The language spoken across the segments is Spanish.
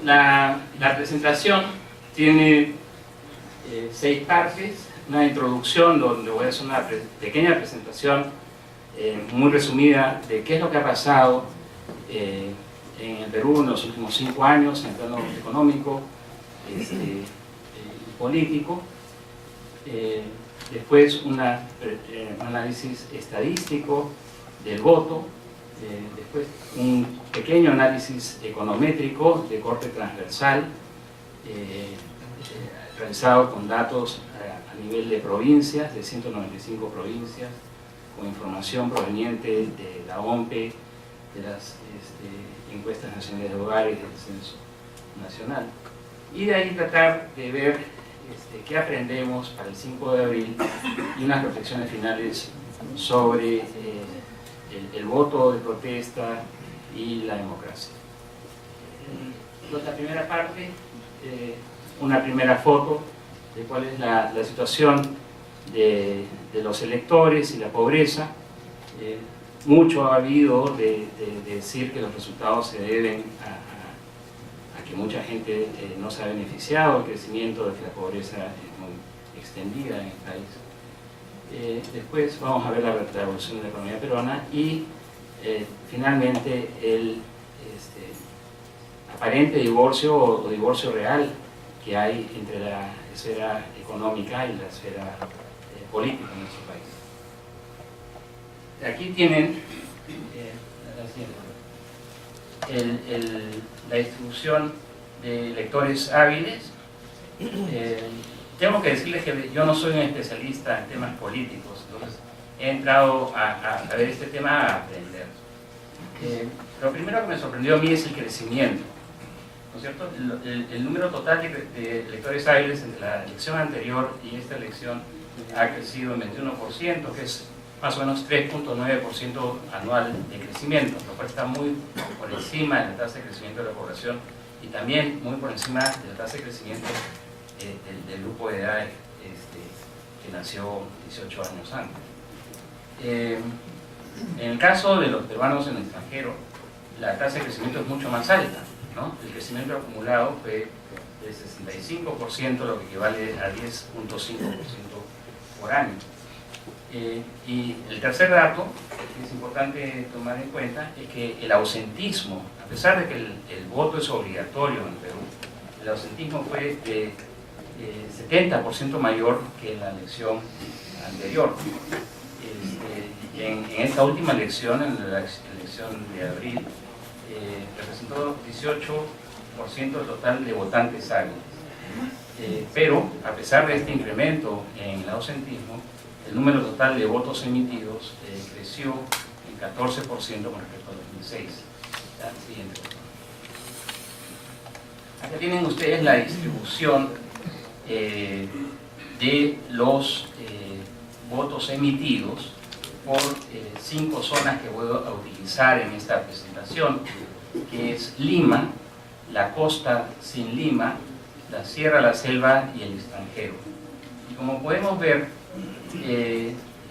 La presentación tiene 6 partes. Una introducción donde voy a hacer una pequeña presentación muy resumida de qué es lo que ha pasado en el Perú en los últimos 5 años en el plano económico y político. Después un análisis estadístico del voto. Después un pequeño análisis econométrico de corte transversal realizado con datos a nivel de provincias, de 195 provincias, con información proveniente de la OMPE, de las encuestas nacionales de hogares y del censo nacional. Y de ahí tratar de ver qué aprendemos para el 5 de abril y unas reflexiones finales sobre el voto de protesta y la democracia. La primera parte, una primera foto de cuál es la situación de los electores y la pobreza. Mucho ha habido de decir que los resultados se deben a que mucha gente no se ha beneficiado del crecimiento, de que la pobreza es muy extendida en el país. Después vamos a ver la evolución de la economía peruana y finalmente el aparente divorcio o divorcio real que hay entre la esfera económica y la esfera política en nuestro país. Aquí tienen la distribución de electores hábiles. Tengo que decirles que yo no soy un especialista en temas políticos, entonces he entrado a ver este tema a aprender. Lo primero que me sorprendió a mí es el crecimiento, ¿no es cierto? El número total de electores hábiles entre la elección anterior y esta elección ha crecido en 21%, que es más o menos 3.9% anual de crecimiento, lo cual está muy por encima de la tasa de crecimiento de la población y también muy por encima de la tasa de crecimiento del grupo de edad que nació 18 años antes. En el caso de los peruanos en el extranjero, la tasa de crecimiento es mucho más alta, ¿no? El crecimiento acumulado fue de 65%, lo que equivale a 10.5% por año. Y el tercer dato que es importante tomar en cuenta es que el ausentismo, a pesar de que el voto es obligatorio en Perú, el ausentismo fue de 70% mayor que en la elección anterior. En esta última elección, en la elección de abril, representó 18% del total de votantes hábiles. Pero, a pesar de este incremento en el ausentismo, el número total de votos emitidos creció en 14% con respecto al 2006. La siguiente. Acá tienen ustedes la distribución de los votos emitidos por 5 zonas que voy a utilizar en esta presentación, que es Lima, la costa sin Lima, la sierra, la selva y el extranjero. Y como podemos ver,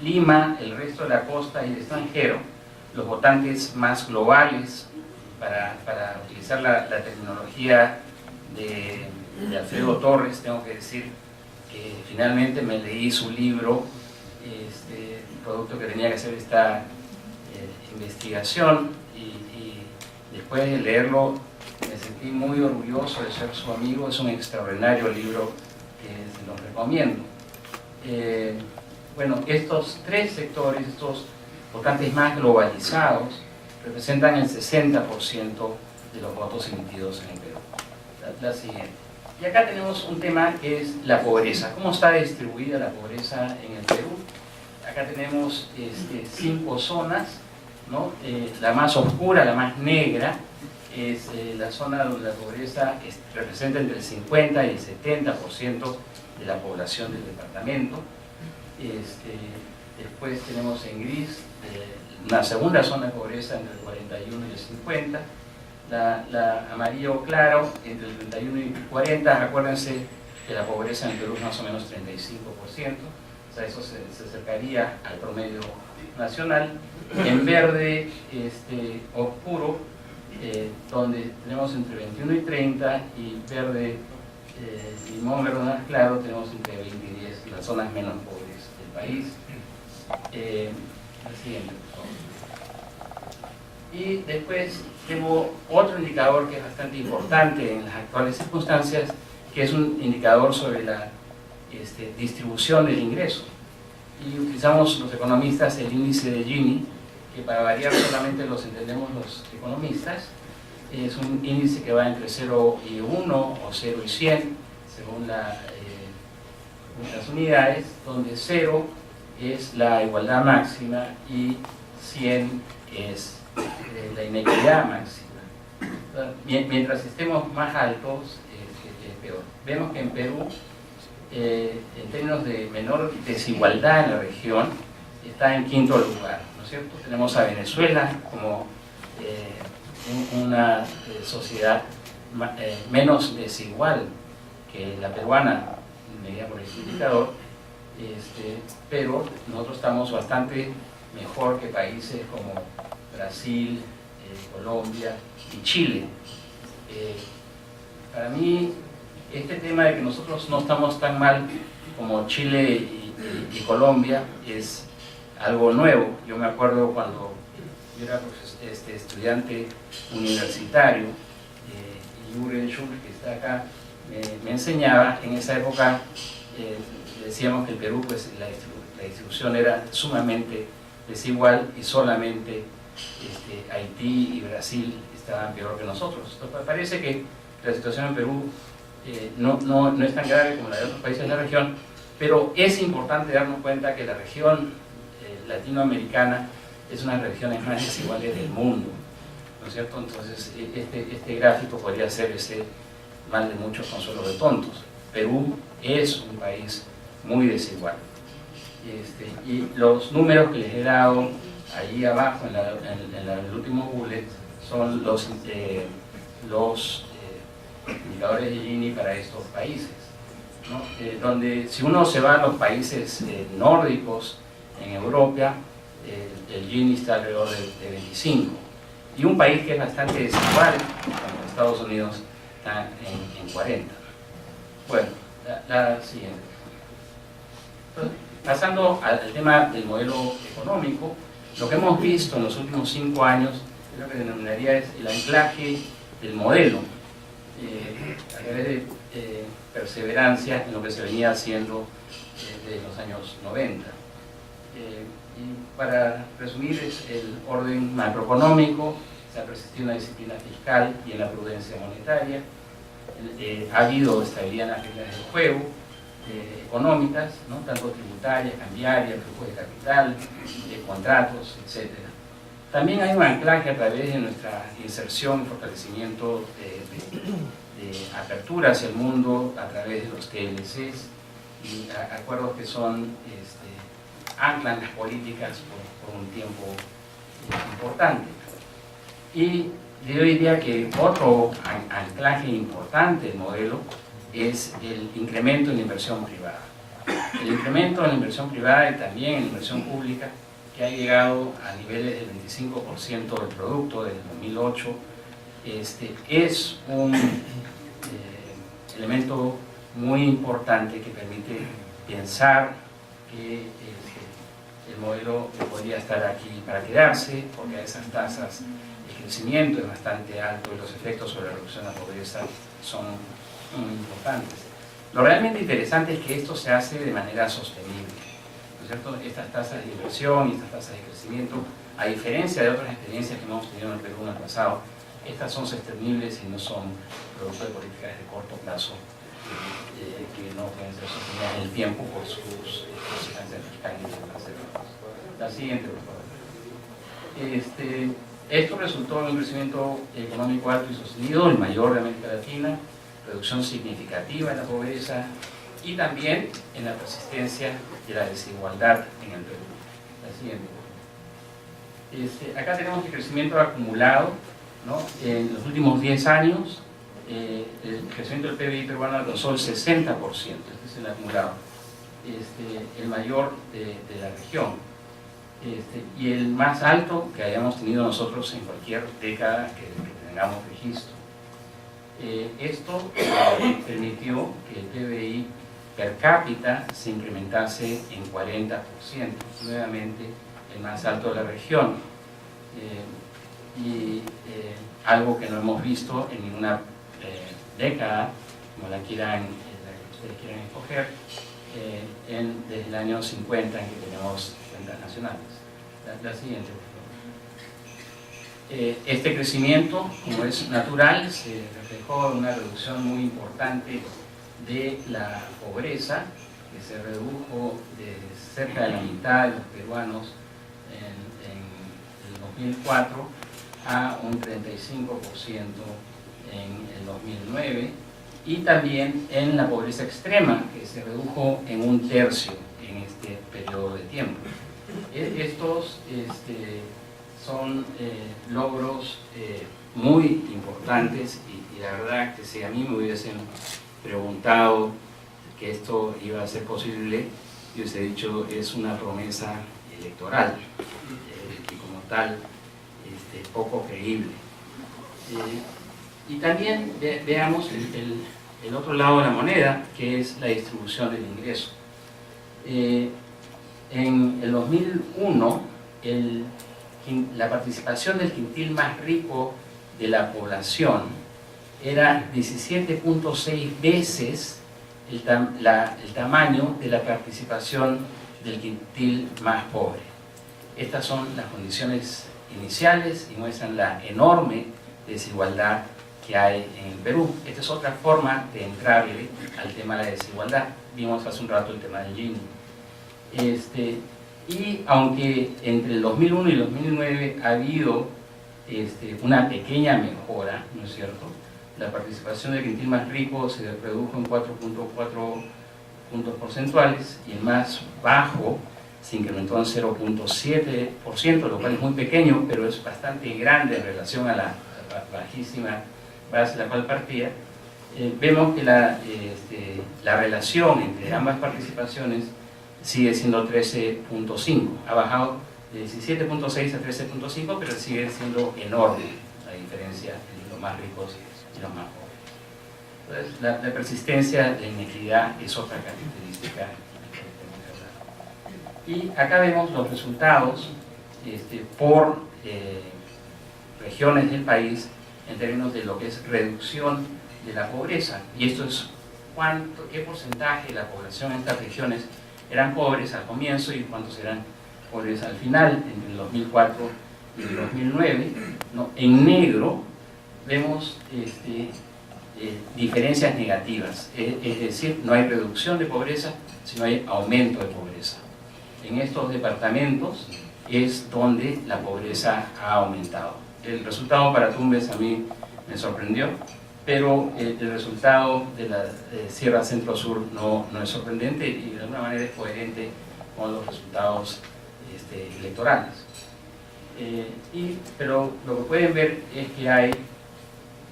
Lima, el resto de la costa y el extranjero, los votantes más globales, para utilizar la tecnología de Alfredo Torres, tengo que decir que finalmente me leí su libro, producto que tenía que hacer esta investigación y después de leerlo me sentí muy orgulloso de ser su amigo. Es un extraordinario libro que se los recomiendo. Bueno, estos 3 sectores, estos votantes más globalizados, representan el 60% de los votos emitidos en el Perú. La siguiente. Y acá tenemos un tema que es la pobreza. ¿Cómo está distribuida la pobreza en el Perú? Acá tenemos 5 zonas, ¿no? La más oscura, la más negra, es la zona donde la pobreza representa entre el 50 y el 70% de la población del departamento. Después tenemos en gris una segunda zona de pobreza entre el 41 y el 50. La amarillo claro entre el 31 y el 40. Acuérdense que la pobreza en el Perú es más o menos 35%, o sea, eso se acercaría al promedio nacional. En verde oscuro donde tenemos entre 21 y 30, y verde, limón verde más claro, tenemos entre 20 y 10, las zonas menos pobres del país. La siguiente, por favor. Y después tengo otro indicador que es bastante importante en las actuales circunstancias, que es un indicador sobre la distribución del ingreso. Y utilizamos los economistas el índice de Gini, que para variar solamente los entendemos los economistas. Es un índice que va entre 0 y 1 o 0 y 100, según las unidades, donde 0 es la igualdad máxima y 100 es la inequidad máxima. Mientras estemos más altos, es peor. Vemos que en Perú, en términos de menor desigualdad en la región, está en quinto lugar, ¿no es cierto? Tenemos a Venezuela como una sociedad menos desigual que la peruana, medida por este indicador, pero nosotros estamos bastante mejor que países como Brasil, Colombia y Chile. Para mí, este tema de que nosotros no estamos tan mal como Chile y Colombia es algo nuevo. Yo me acuerdo cuando yo era estudiante universitario, y Jürgen Schulz, que está acá, me enseñaba. En esa época decíamos que el Perú, pues, la distribución era sumamente desigual y solamente Haití y Brasil estaban peor que nosotros. Entonces, parece que la situación en Perú no es tan grave como la de otros países de la región, pero es importante darnos cuenta que la región latinoamericana es una de las regiones más desiguales del mundo, ¿no es cierto? Entonces, este gráfico podría ser ese mal de muchos consuelos de tontos. Perú es un país muy desigual. Y los números que les he dado ahí abajo en el último bullet son los indicadores de Gini para estos países, ¿no? Donde si uno se va a los países nórdicos en Europa, el Gini está alrededor de 25, y un país que es bastante desigual, como Estados Unidos, está en 40. Bueno, la siguiente. Entonces, pasando al tema del modelo económico, lo que hemos visto en los últimos 5 años es lo que denominaría es el anclaje del modelo, a través de perseverancia en lo que se venía haciendo desde los años 90. Y para resumir, es el orden macroeconómico, se ha persistido en la disciplina fiscal y en la prudencia monetaria. Ha habido estabilidad en las reglas del juego económicas, ¿no? Tanto tributarias, cambiarias, flujos de capital, de contratos, etc. También hay un anclaje a través de nuestra inserción y fortalecimiento de apertura hacia el mundo a través de los TLCs y acuerdos que son anclan las políticas por un tiempo importante. Y yo diría que otro anclaje importante del modelo es el incremento en la inversión privada. El incremento en la inversión privada y también en la inversión pública, que ha llegado a niveles del 25% del producto desde 2008, es un elemento muy importante que permite pensar que el modelo podría estar aquí para quedarse, porque a esas tasas el crecimiento es bastante alto y los efectos sobre la reducción de la pobreza son muy importantes. Lo realmente interesante es que esto se hace de manera sostenible, ¿no es cierto? Estas tasas de inversión y estas tasas de crecimiento, a diferencia de otras experiencias que hemos tenido en el Perú en el pasado, estas son sostenibles y no son producto de políticas de corto plazo que no pueden ser sostenidas en el tiempo por sus consecuencias fiscales y financieras. La siguiente, por favor. Esto resultó en un crecimiento económico alto y sostenido, el mayor de América Latina, reducción significativa en la pobreza y también en la persistencia de la desigualdad en el Perú. La siguiente. Acá tenemos el crecimiento acumulado, ¿no? En los últimos 10 años, el crecimiento del PBI peruano alcanzó el 60%, este es el acumulado, el mayor de la región, y el más alto que hayamos tenido nosotros en cualquier década que tengamos registro. Esto permitió que el PBI per cápita se incrementase en 40%, nuevamente el más alto de la región, algo que no hemos visto en ninguna década, como la quieran, ustedes quieran escoger, desde el año 50 en que tenemos cuentas nacionales. La siguiente, por favor. Este crecimiento, como es natural, se reflejó en una reducción muy importante de la pobreza, que se redujo de cerca de la mitad de los peruanos en el 2004 a un 35% en el 2009, y también en la pobreza extrema, que se redujo en un tercio en este periodo de tiempo. Estos son logros muy importantes, y la verdad que si a mí me hubiesen preguntado que esto iba a ser posible, yo les he dicho, es una promesa electoral y como tal poco creíble. Y también veamos el otro lado de la moneda, que es la distribución del ingreso. En el 2001, la participación del quintil más rico de la población era 17.6 veces el tamaño de la participación del quintil más pobre. Estas son las condiciones iniciales y muestran la enorme desigualdad que hay en el Perú. Esta es otra forma de entrarle al tema de la desigualdad. Vimos hace un rato el tema del Gini. Y aunque entre el 2001 y el 2009 ha habido una pequeña mejora, ¿no es cierto? La participación del quintil más rico se redujo en 4.4 puntos porcentuales, y el más bajo se incrementó en 0.7%, lo cual es muy pequeño, pero es bastante grande en relación a la bajísima base de la cual partía. Vemos que la relación entre ambas participaciones sigue siendo 13.5, ha bajado de 17.6 a 13.5, pero sigue siendo enorme la diferencia entre los más ricos y los más pobres. Entonces, la persistencia de inequidad es otra característica. Y acá vemos los resultados por regiones del país en términos de lo que es reducción de la pobreza. Y esto es qué porcentaje de la población en estas regiones eran pobres al comienzo y cuántos eran pobres al final, entre el 2004 y el 2009. ¿No? En negro vemos diferencias negativas, es decir, no hay reducción de pobreza, sino hay aumento de pobreza. En estos departamentos es donde la pobreza ha aumentado. El resultado para Tumbes a mí me sorprendió, pero el resultado de la Sierra Centro-Sur no es sorprendente y de alguna manera es coherente con los resultados electorales. Pero lo que pueden ver es que hay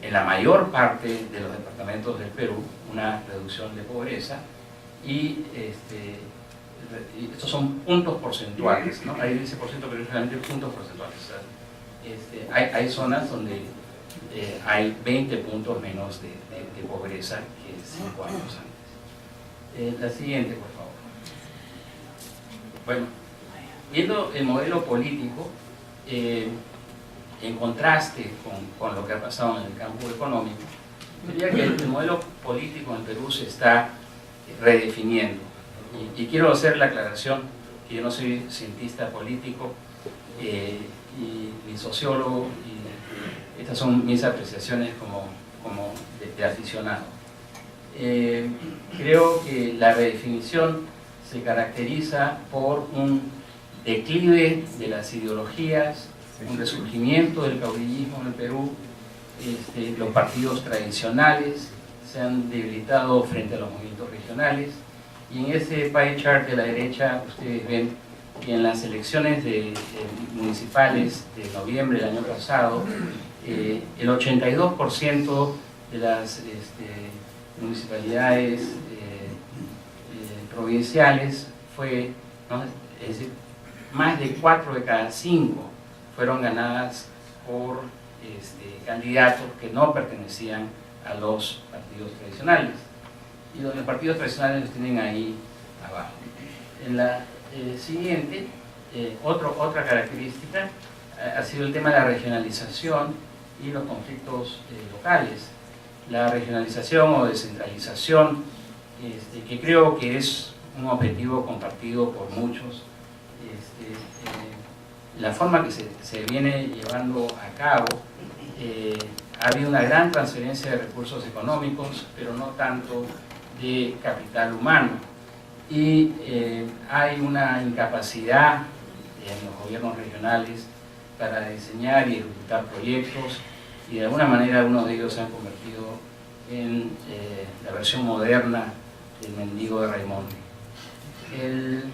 en la mayor parte de los departamentos del Perú una reducción de pobreza, y estos son puntos porcentuales, ¿no? Ahí dice por ciento, pero es realmente puntos porcentuales. O sea, hay zonas donde hay 20 puntos menos de pobreza que 5 años antes. La siguiente, por favor. Bueno, viendo el modelo político, en contraste con lo que ha pasado en el campo económico, diría que el modelo político en Perú se está redefiniendo. Y quiero hacer la aclaración que yo no soy cientista político ni sociólogo, y estas son mis apreciaciones como de aficionado. Creo que la redefinición se caracteriza por un declive de las ideologías, un resurgimiento del caudillismo en el Perú. Los partidos tradicionales se han debilitado frente a los movimientos regionales, y en ese pie chart de la derecha ustedes ven que en las elecciones municipales de noviembre del año pasado, el 82% de las municipalidades provinciales fue, ¿no? Es decir, más de 4 de cada 5 fueron ganadas por candidatos que no pertenecían a los partidos tradicionales. Y los partidos tradicionales los tienen ahí abajo. En la siguiente, otra característica ha sido el tema de la regionalización y los conflictos locales. La regionalización o descentralización, que creo que es un objetivo compartido por muchos, la forma que se viene llevando a cabo, ha habido una gran transferencia de recursos económicos, pero no tanto de capital humano. Y hay una incapacidad en los gobiernos regionales para diseñar y ejecutar proyectos, y de alguna manera algunos de ellos se han convertido en la versión moderna del mendigo de Raimondi. El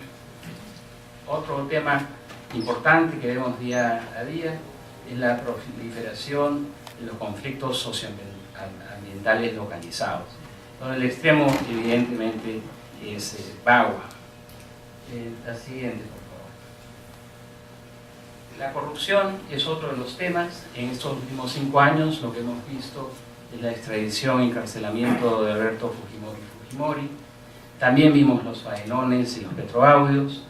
otro tema importante que vemos día a día es la proliferación de los conflictos socioambientales localizados. Bueno, el extremo evidentemente es Bagua. La siguiente, por favor. La corrupción es otro de los temas. En estos últimos 5 años lo que hemos visto es la extradición y encarcelamiento de Alberto Fujimori. También vimos los faenones y los petroaudios.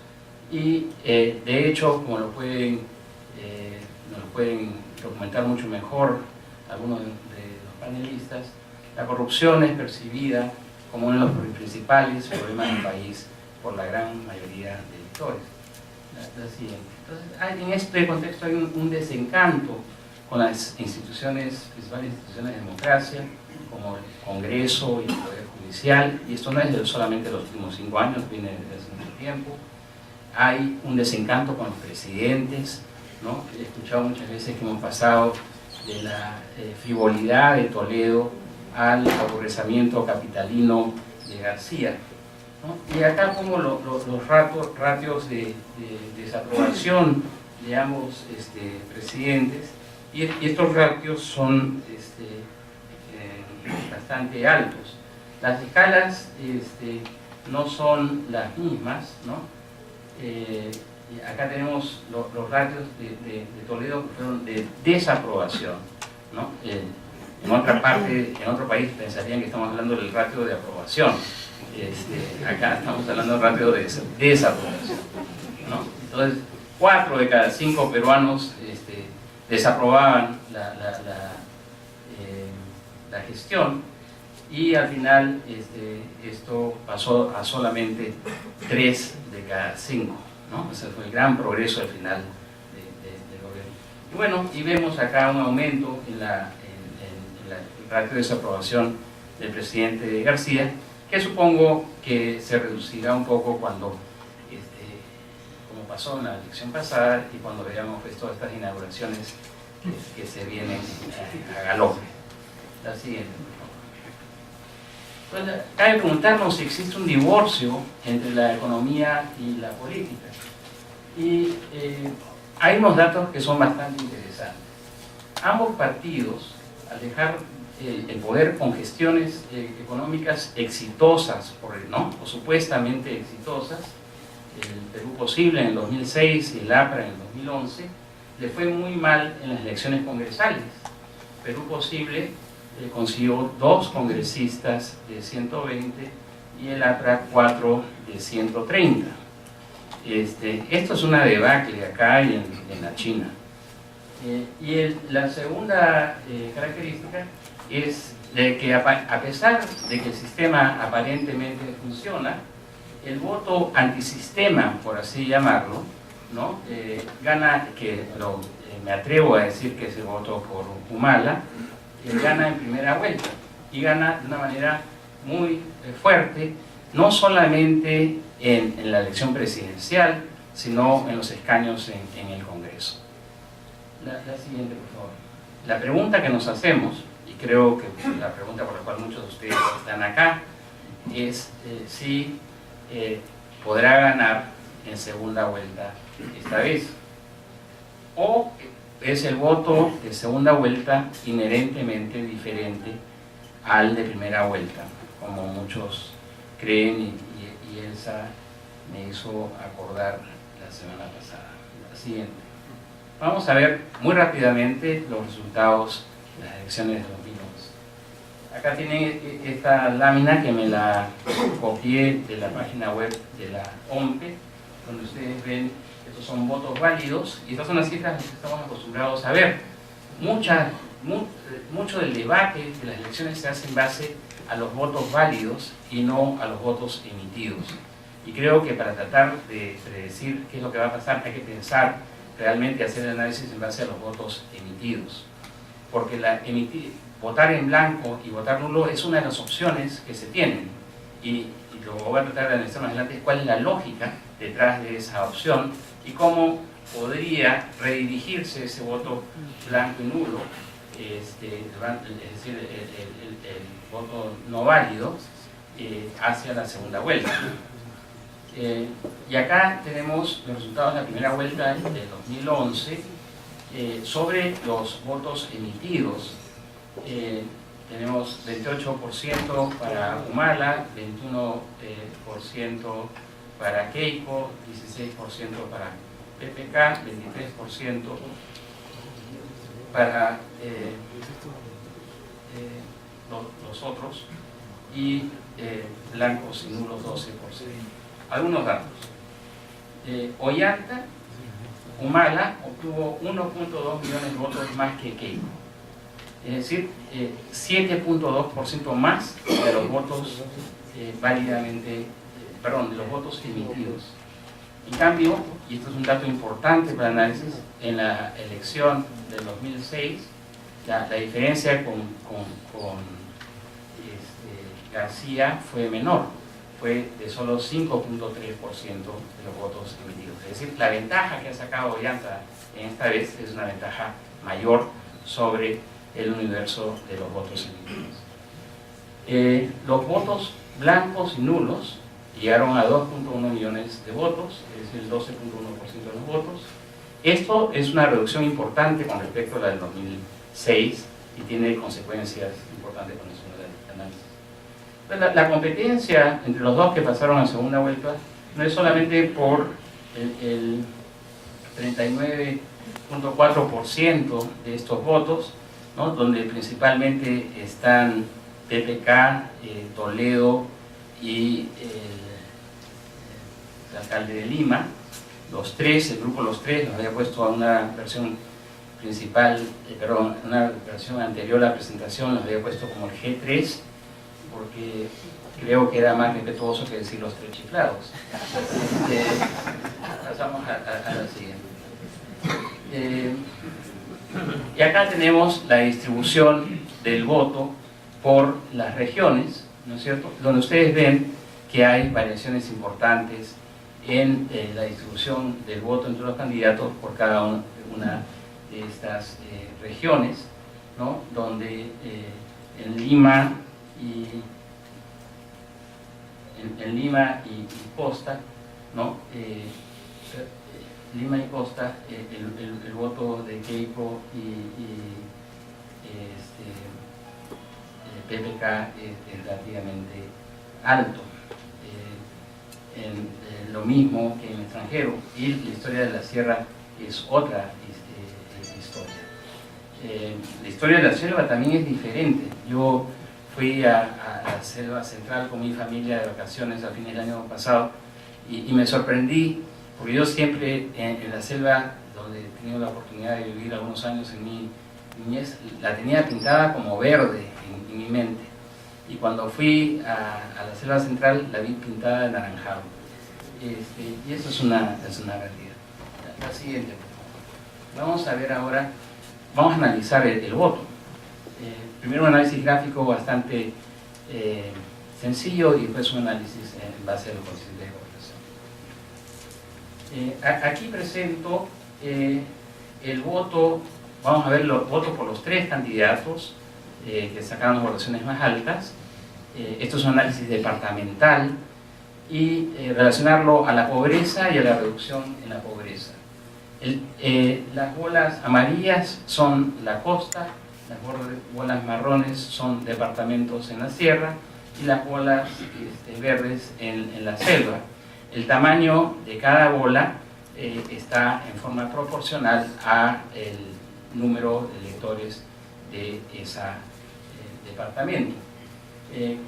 Y de hecho, como nos lo pueden documentar mucho mejor algunos de los panelistas, la corrupción es percibida como uno de los principales problemas del país por la gran mayoría de electores. La siguiente. Entonces, en este contexto hay un desencanto con las principales instituciones de democracia, como el Congreso y el Poder Judicial, y esto no es solamente de los últimos 5 años, viene desde hace mucho tiempo. Hay un desencanto con los presidentes, ¿no? He escuchado muchas veces que hemos pasado de la frivolidad de Toledo al aborrecimiento capitalino de García, ¿no? Y acá pongo los ratios de desaprobación de ambos presidentes, y estos ratios son bastante altos. Las escalas no son las mismas, ¿no? Acá tenemos los ratios de Toledo que fueron de desaprobación, ¿no? En otra parte, en otro país pensarían que estamos hablando del ratio de aprobación. Acá estamos hablando del ratio de desaprobación, ¿no? Entonces, 4 de cada 5 peruanos desaprobaban la gestión, y al final esto pasó a solamente 3 de cada 5, ¿no? Ese fue el gran progreso al final del gobierno. Y bueno, y vemos acá un aumento en el ratio de desaprobación del presidente García, que supongo que se reducirá un poco cuando, como pasó en la elección pasada y cuando veamos pues, todas estas inauguraciones que se vienen a galope. La siguiente, por favor. Entonces, cabe preguntarnos si existe un divorcio entre la economía y la política. Y hay unos datos que son bastante interesantes. Ambos partidos, al dejar el poder con gestiones económicas exitosas, o supuestamente exitosas, el Perú Posible en el 2006 y el APRA en el 2011, le fue muy mal en las elecciones congresales. Perú Posible consiguió 2 congresistas de 120 y el APRA 4 de 130. Esto es una debacle acá y en la China. La segunda característica es de que a pesar de que el sistema aparentemente funciona, el voto antisistema, por así llamarlo, ¿no? Gana, me atrevo a decir que es el voto por Humala, gana en primera vuelta, y gana de una manera muy fuerte, no solamente en la elección presidencial, sino en los escaños en el Congreso. La siguiente, por favor. La pregunta que nos hacemos, y creo que la pregunta por la cual muchos de ustedes están acá, es si podrá ganar en segunda vuelta esta vez, o es el voto de segunda vuelta inherentemente diferente al de primera vuelta, como muchos creen, y Elsa me hizo acordar la semana pasada. La siguiente. Vamos a ver muy rápidamente los resultados de las elecciones de 2011. Acá tienen esta lámina que me la copié de la página web de la OMPE, donde ustedes ven que estos son votos válidos, y estas son las cifras que estamos acostumbrados a ver. Mucho del debate de las elecciones se hace en base a los votos válidos y no a los votos emitidos. Y creo que para tratar de predecir qué es lo que va a pasar, hay que pensar realmente, hacer el análisis en base a los votos emitidos. Porque votar en blanco y votar nulo es una de las opciones que se tienen. Y lo que voy a tratar de analizar más adelante es cuál es la lógica detrás de esa opción y cómo podría redirigirse ese voto blanco y nulo, es decir, el voto no válido, hacia la segunda vuelta. Y acá tenemos los resultados de la primera vuelta de 2011 sobre los votos emitidos. Tenemos 28% para Humala, 21% para Keiko, 16% para PPK, 23% para los otros, y blancos y nulos 12%. Algunos datos. Ollanta, Humala obtuvo 1.2 millones de votos más que Keiko. Es decir, 7.2% más de los votos de los votos emitidos. En cambio, y esto es un dato importante para el análisis, en la elección del 2006, la diferencia con García fue menor, fue de solo 5.3% de los votos emitidos. Es decir, la ventaja que ha sacado Ollanta en esta vez es una ventaja mayor sobre el universo de los votos emitidos. Los votos blancos y nulos llegaron a 2.1 millones de votos, es decir, el 12.1% de los votos. Esto es una reducción importante con respecto a la del 2006 y tiene consecuencias importantes con eso del análisis. Entonces, la competencia entre los dos que pasaron a segunda vuelta no es solamente por el 39.4% de estos votos, ¿no?, donde principalmente están PPK, Toledo y el alcalde de Lima. Los tres, el grupo Los Tres, los había puesto a una versión principal, una versión anterior a la presentación, los había puesto como el G3, porque creo que era más respetuoso que decir los tres chiflados. Pasamos a la siguiente. Y acá tenemos la distribución del voto por las regiones, ¿no es cierto?, donde ustedes ven que hay variaciones importantes en la distribución del voto entre los candidatos por cada una de estas regiones, ¿no?, donde en Lima y Costa, ¿no?, Lima y Costa, el voto de Keiko y PPK es relativamente alto. Lo mismo que en el extranjero, y la historia de la sierra es otra historia. La historia de la selva también es diferente. Yo fui a la selva central con mi familia de vacaciones a fines del año pasado y me sorprendí, porque yo siempre en la selva, donde he tenido la oportunidad de vivir algunos años en mi niñez, la tenía pintada como verde en mi mente, y cuando fui a la selva central la vi pintada de anaranjado. Y eso es una realidad. La siguiente. Vamos a ver ahora, vamos a analizar el voto. Primero un análisis gráfico bastante sencillo y después un análisis en base a los coeficientes de votación. Aquí presento el voto, vamos a ver los votos por los tres candidatos que sacaron las votaciones más altas. Esto es un análisis departamental y relacionarlo a la pobreza y a la reducción en la pobreza. Las bolas amarillas son la costa, las bolas marrones son departamentos en la sierra y las bolas verdes en la selva. El tamaño de cada bola está en forma proporcional a el número de electores de ese departamento.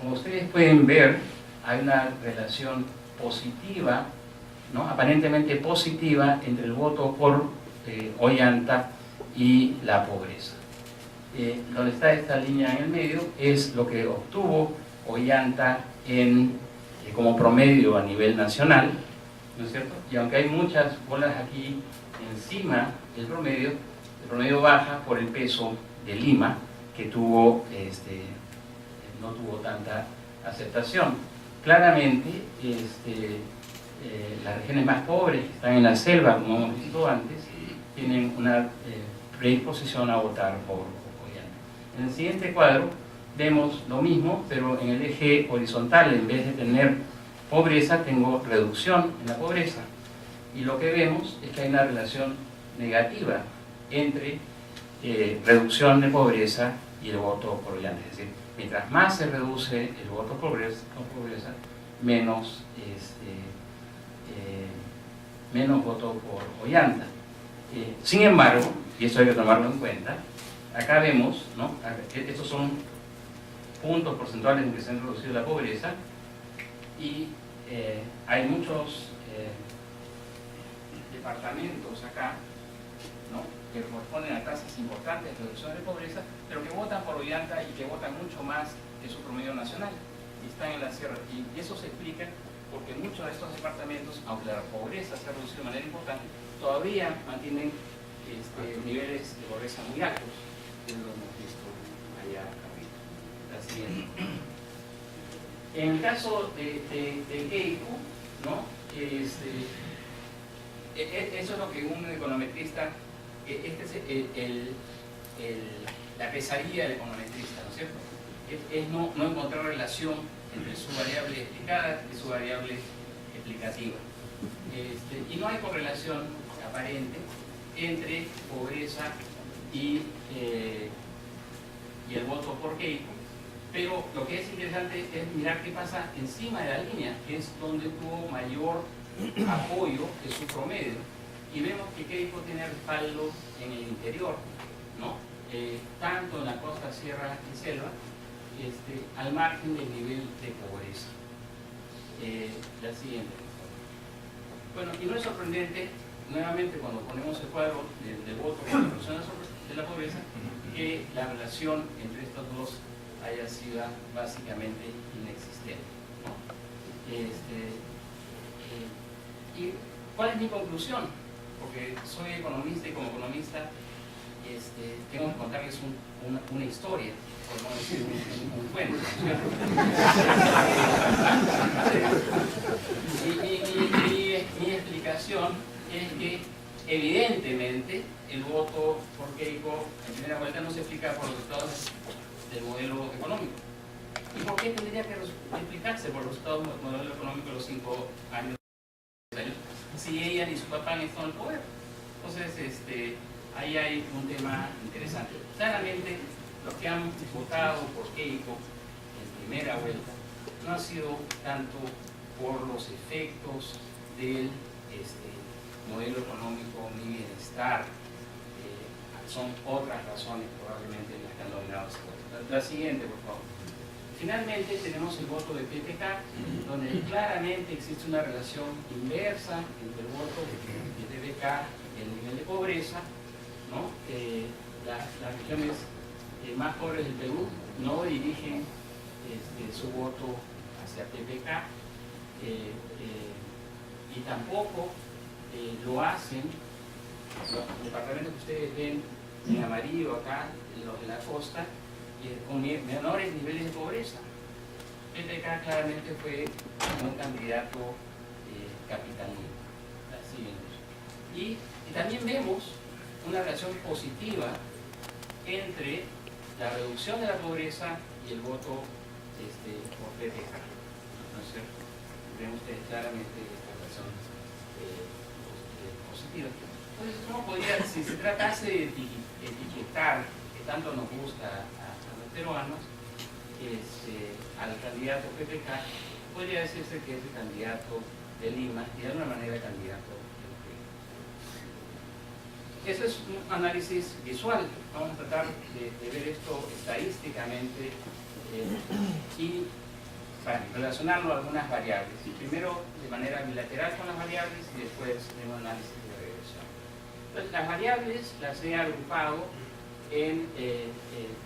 Como ustedes pueden ver, hay una relación positiva, ¿no? Aparentemente positiva, entre el voto por Ollanta y la pobreza. Donde está esta línea en el medio es lo que obtuvo Ollanta como promedio a nivel nacional, ¿no es cierto? Y aunque hay muchas bolas aquí encima del promedio, el promedio baja por el peso de Lima, que no tuvo tanta aceptación. Claramente, las regiones más pobres, que están en la selva, como hemos visto antes, tienen una predisposición a votar por Ollanta. En el siguiente cuadro vemos lo mismo, pero en el eje horizontal, en vez de tener pobreza, tengo reducción en la pobreza. Y lo que vemos es que hay una relación negativa entre reducción de pobreza y el voto por Ollanta. Es decir, mientras más se reduce el voto por pobreza, menos voto por Ollanta. Sin embargo, y esto hay que tomarlo en cuenta, acá vemos, ¿no? Estos son puntos porcentuales en que se ha reducido la pobreza, y hay muchos departamentos acá, ¿no?, que corresponden a tasas importantes de reducción de pobreza, pero que votan por Ollanta y que votan mucho más que su promedio nacional, y están en la sierra. Y eso se explica porque muchos de estos departamentos, aunque la pobreza se ha reducido de manera importante, todavía mantienen niveles de pobreza muy altos, que lo hemos visto allá arriba. La siguiente. En el caso de Keiko, ¿no?, eso es lo que un econometrista, la pesadilla del econometrista, ¿no es cierto? Es no encontrar relación entre su variable explicada y su variable explicativa. Y no hay correlación aparente entre pobreza y el voto por Keiko, pero lo que es interesante es mirar qué pasa encima de la línea, que es donde tuvo mayor apoyo de su promedio, y vemos que Keiko tiene respaldo en el interior, ¿no? Tanto en la costa, sierra y selva, al margen del nivel de pobreza. La siguiente. Bueno, y no es sorprendente, nuevamente, cuando ponemos el cuadro del voto con la reducción de la pobreza, que la relación entre estos dos haya sido básicamente inexistente, ¿no? ¿Y cuál es mi conclusión? Porque soy economista, y como economista tengo que contarles una historia, por no decir un cuento, ¿no? Mi explicación es que evidentemente el voto por Keiko en primera vuelta no se explica por los resultados del modelo económico. ¿Y por qué tendría que explicarse por los resultados del modelo económico de los 5 años? Si ella ni su papá han estado en el poder? Entonces, ahí hay un tema interesante. Claramente, los que han votado por Keiko en primera vuelta no ha sido tanto por los efectos del modelo económico ni bienestar, son otras razones probablemente las que han dominado ese voto. La siguiente, por favor. Finalmente tenemos el voto de PPK, donde claramente existe una relación inversa entre el voto de PPK y el nivel de pobreza, ¿no? Las regiones más pobres del Perú no dirigen su voto hacia PPK, y tampoco lo hacen los departamentos que ustedes ven en amarillo acá, los de la costa, con menores niveles de pobreza. PPK claramente fue un candidato capitalino. Y también vemos una relación positiva entre la reducción de la pobreza y el voto por PPK, ¿no es cierto? Ven ustedes claramente esta relación positiva. Entonces, ¿cómo podría, si se tratase de etiquetar, que tanto nos gusta a los peruanos, al candidato PPK, podría decirse que es el candidato de Lima y de alguna manera el candidato de Perú? Eso es un análisis visual. Vamos a tratar de ver esto estadísticamente y relacionarlo a algunas variables. Primero de manera bilateral con las variables y después de un análisis de regresión. Entonces, las variables las he agrupado en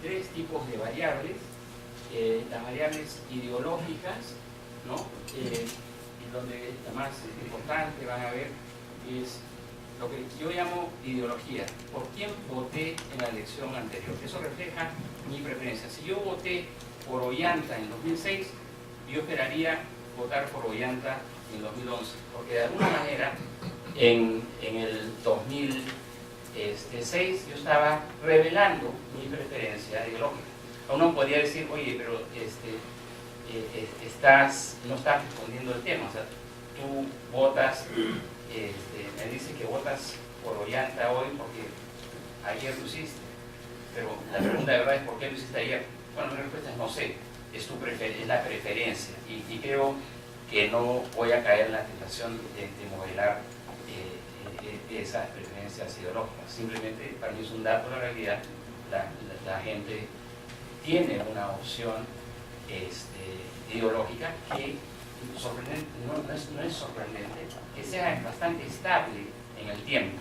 tres tipos de variables. Las variables ideológicas, ¿no? Y donde la más importante van a ver es lo que yo llamo ideología. ¿Por quién voté en la elección anterior? Eso refleja mi preferencia. Si yo voté por Ollanta en 2006, yo esperaría votar por Ollanta en 2011, porque de alguna manera en el 2006 yo estaba revelando mi preferencia ideológica. Uno podría decir, oye, pero no estás respondiendo el tema, o sea, tú votas, me dice que votas por Ollanta hoy porque ayer lo hiciste, pero la pregunta de verdad es ¿por qué lo hiciste ayer? Bueno, mi respuesta es no sé, es la preferencia, y creo que no voy a caer en la tentación de modelar esas preferencias ideológicas. Simplemente para mí es un dato de la realidad. La gente tiene una opción ideológica que no es sorprendente, que sea bastante estable en el tiempo,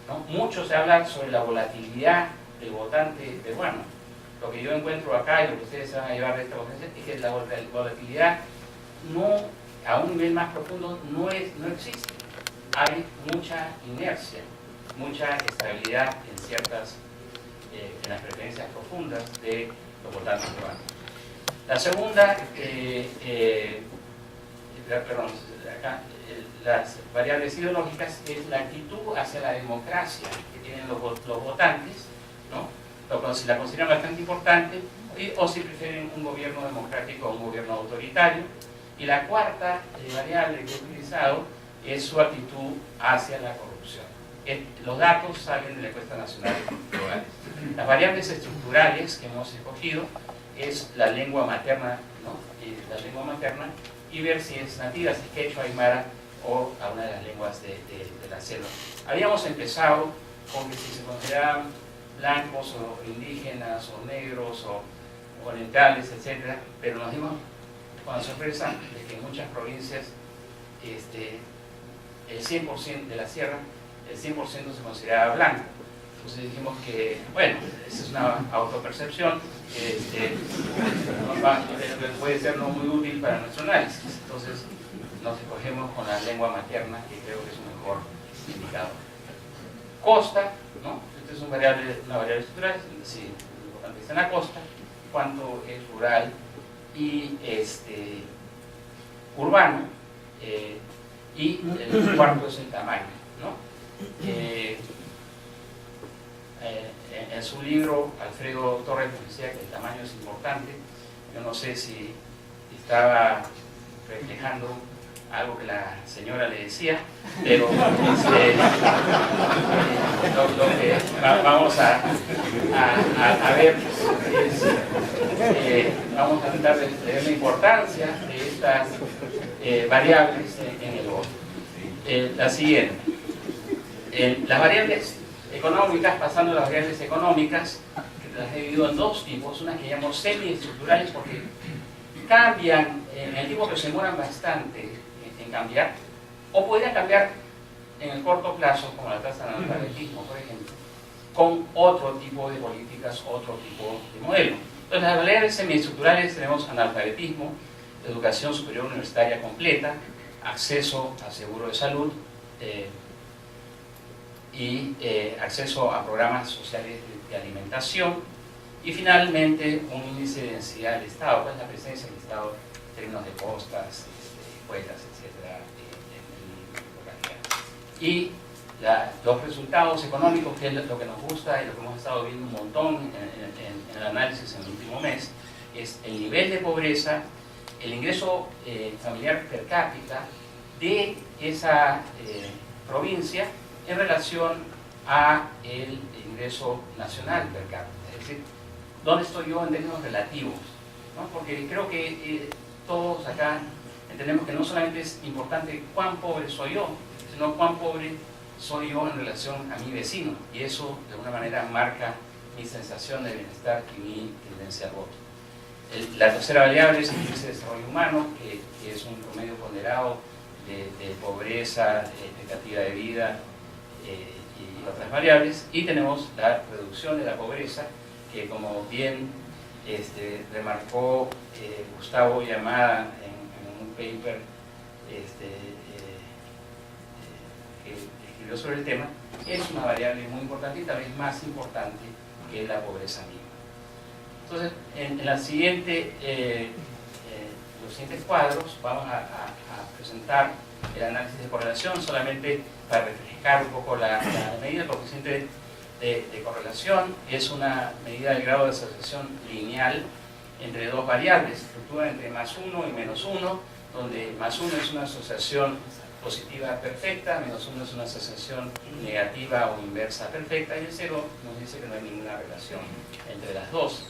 ¿no? Mucho se habla sobre la volatilidad del votante peruano. Lo que yo encuentro acá y lo que ustedes se van a llevar de esta conferencia es que la volatilidad a un nivel más profundo no existe. Hay mucha inercia, mucha estabilidad en las preferencias profundas de los votantes peruanos. La segunda, las variables ideológicas es la actitud hacia la democracia que tienen los votantes, ¿no? Si la consideran bastante importante, o si prefieren un gobierno democrático o un gobierno autoritario. Y la cuarta variable que he utilizado es su actitud hacia la corrupción. Los datos salen de la encuesta nacional de hogares. Las variables estructurales que hemos escogido es la lengua materna, ¿no? La lengua materna, y ver si es nativa, si es quechua, aymara o alguna de las lenguas de la selva. Habíamos empezado con que si se consideraban blancos o indígenas o negros o orientales, etc., pero nos dimos con la sorpresa de que en muchas provincias el 100% de la sierra, el 100% se consideraba blanco. Entonces dijimos que, bueno, esa es una autopercepción que puede ser no muy útil para nuestro análisis. Entonces nos escogemos con la lengua materna, que creo que es un mejor indicador. Costa, ¿no? Esta es una variable estructural, si lo importante está en la costa, cuánto es rural y urbano, y el cuarto es el tamaño, ¿no? En su libro, Alfredo Torres decía que el tamaño es importante. Yo no sé si estaba reflejando algo que la señora le decía, pero lo que vamos a ver es, vamos a tratar de ver la importancia de estas variables en el voto. La siguiente, las variables económicas, pasando a las variables económicas, que las he dividido en dos tipos, unas que llamo semiestructurales porque cambian en el tiempo, pero se demoran bastante en cambiar, o podrían cambiar en el corto plazo, como la tasa de analfabetismo, por ejemplo, con otro tipo de políticas, otro tipo de modelo. Entonces, las variables semiestructurales tenemos analfabetismo, educación superior universitaria completa, acceso a seguro de salud, y acceso a programas sociales de alimentación, y finalmente un índice de densidad del Estado, pues la presencia del Estado en términos de costas, escuelas, etcétera, en localidades. Y los resultados económicos, que es lo que nos gusta y lo que hemos estado viendo un montón en el análisis en el último mes, es el nivel de pobreza, el ingreso familiar per cápita de esa provincia en relación a el ingreso nacional per cápita. Es decir, ¿dónde estoy yo en términos relativos? ¿No? Porque creo que todos acá entendemos que no solamente es importante cuán pobre soy yo, sino cuán pobre soy yo en relación a mi vecino, y eso de alguna manera marca mi sensación de bienestar y mi tendencia al voto. La tercera variable es el índice de desarrollo humano, que es un promedio ponderado de pobreza, expectativa de vida y otras variables. Y tenemos la reducción de la pobreza, que como bien remarcó Gustavo Yamada en un paper que escribió sobre el tema, es una variable muy importante y tal vez más importante que la pobreza mínima. Entonces, en los siguientes cuadros vamos a presentar el análisis de correlación, solamente para refrescar un poco la medida. El coeficiente de correlación es una medida del grado de asociación lineal entre dos variables, fluctúa entre +1 y -1, donde +1 es una asociación positiva perfecta, -1 es una asociación negativa o inversa perfecta, y el 0 nos dice que no hay ninguna relación entre las dos.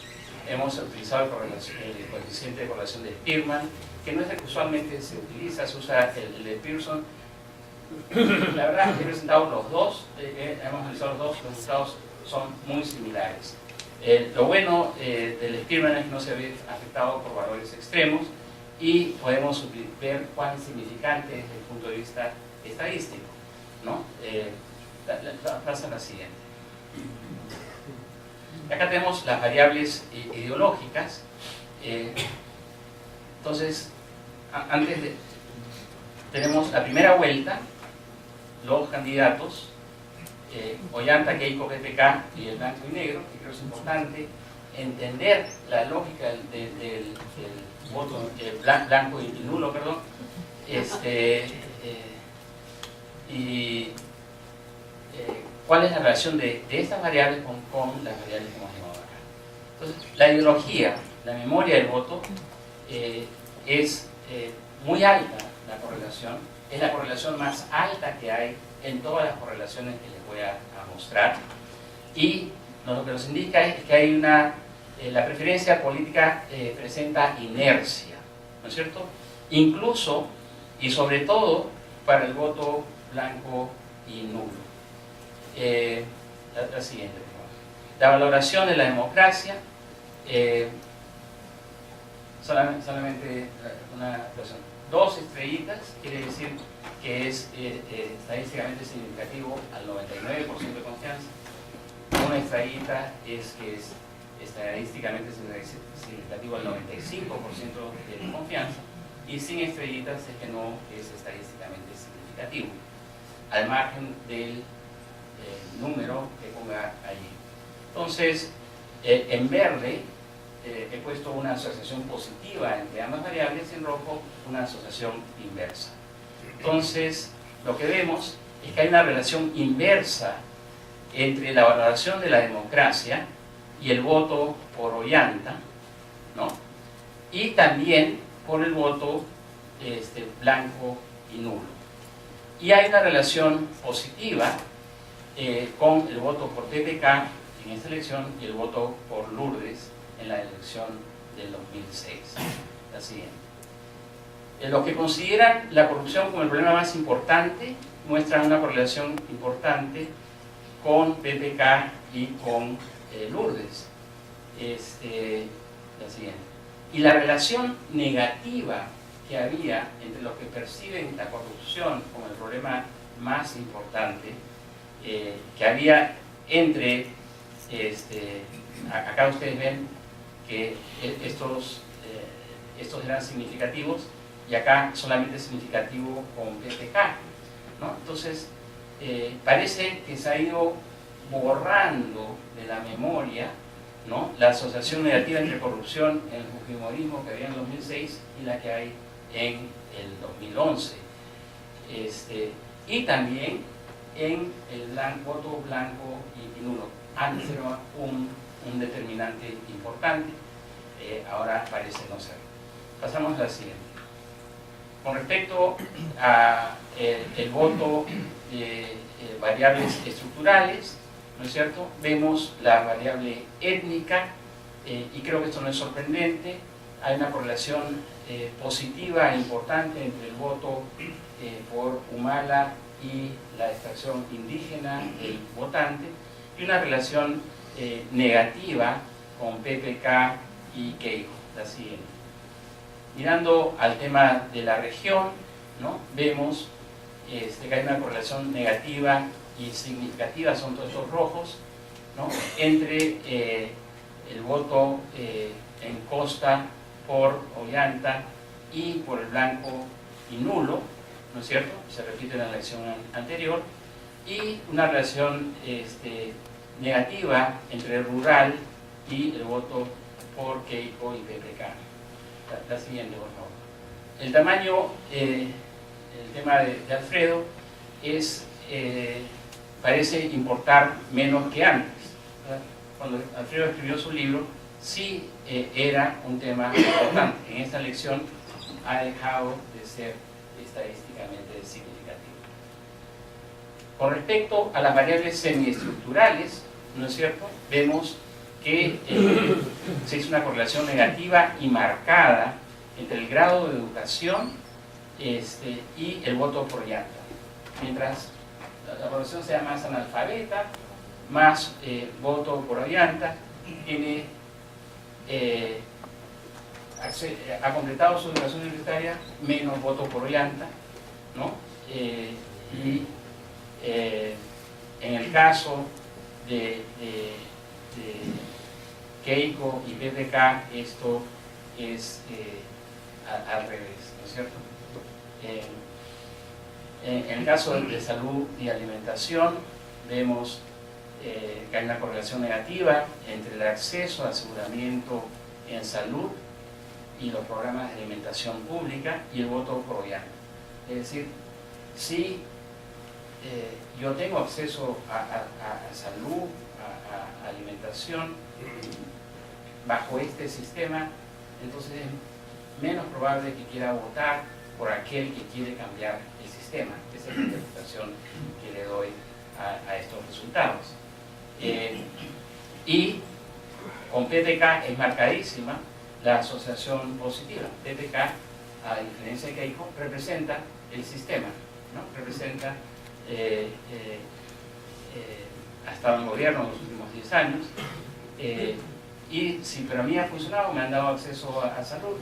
Hemos utilizado el coeficiente de correlación de Spearman, que no es el que usualmente se utiliza, se usa el de Pearson. La verdad es que he presentado los dos, hemos analizado los dos, los resultados son muy similares. Lo bueno del Spearman es que no se ve afectado por valores extremos, y podemos ver cuán significante es desde el punto de vista estadístico, ¿no? Pasa a la siguiente. Acá tenemos las variables ideológicas. Entonces, tenemos la primera vuelta, los candidatos, Ollanta, Keiko, PPK y el blanco y negro, que creo es importante entender la lógica del voto blanco y nulo, perdón, cuál es la relación de estas variables con las variables que hemos llamado acá. Entonces, la ideología, la memoria del voto, es muy alta la correlación, es la correlación más alta que hay en todas las correlaciones que les voy a mostrar, y lo que nos indica es que hay la preferencia política presenta inercia, ¿no es cierto? Incluso y sobre todo para el voto blanco y nulo. La siguiente, por favor. La valoración de la democracia, solamente una cosa. 2 estrellitas quiere decir que es estadísticamente significativo al 99% de confianza. 1 estrellita es que es estadísticamente significativo al 95% de confianza, y sin estrellitas es que no es estadísticamente significativo, al margen del número que ponga allí. Entonces, en verde he puesto una asociación positiva entre ambas variables, y en rojo una asociación inversa. Entonces, lo que vemos es que hay una relación inversa entre la valoración de la democracia y el voto por Ollanta, ¿no? Y también por el voto blanco y nulo. Y hay una relación positiva con el voto por PPK en esta elección y el voto por Lourdes en la elección del 2006. La siguiente. Los que consideran la corrupción como el problema más importante muestran una correlación importante con PPK y con Lourdes. La siguiente. Y la relación negativa que había entre los que perciben la corrupción como el problema más importante, que había entre, acá ustedes ven que estos eran significativos, y acá solamente es significativo con PPK, ¿no? Entonces, parece que se ha ido borrando de la memoria, ¿no?, la asociación negativa entre corrupción en el fujimorismo que había en el 2006 y la que hay en el 2011. Y también en el voto blanco y nulo. Antes era un determinante importante, ahora parece no ser. Pasamos a la siguiente. Con respecto a el voto de variables estructurales, ¿no es cierto?, vemos la variable étnica, y creo que esto no es sorprendente. Hay una correlación positiva e importante entre el voto por Humala y la extracción indígena del votante, y una relación negativa con PPK y Keiko, la siguiente. Mirando al tema de la región, ¿no? Vemos que hay una correlación negativa y significativa, son todos estos rojos, ¿no? Entre el voto en Costa por Ollanta y por el blanco y nulo, ¿no es cierto? Se repite en la elección anterior, y una relación negativa entre el rural y el voto por Keiko y PPK. La siguiente, por favor. El tamaño, el tema de Alfredo parece importar menos que antes, ¿verdad? Cuando Alfredo escribió su libro, sí era un tema importante. En esta elección ha dejado de ser estadísticamente significativo. Con respecto a las variables semiestructurales, ¿no es cierto? Vemos que se hizo una correlación negativa y marcada entre el grado de educación y el voto por Ollanta. Mientras la población sea más analfabeta, más voto por Ollanta, tiene, ha completado su educación universitaria, menos voto por Ollanta, ¿no? En el caso de Keiko y PPK, esto es al revés, ¿no es cierto? En el caso de salud y alimentación, vemos que hay una correlación negativa entre el acceso al aseguramiento en salud y los programas de alimentación pública y el voto por Ollanta. Es decir, si yo tengo acceso a salud, a alimentación, bajo este sistema, entonces es menos probable que quiera votar por aquel que quiere cambiar el sistema. Esa es la interpretación que le doy a estos resultados. Y con PPK es marcadísima la asociación positiva. PPK, a diferencia de Keiko, representa el sistema, ¿no? Representa, ha estado en el gobierno en los últimos 10 años, y si para mí ha funcionado, me han dado acceso a salud,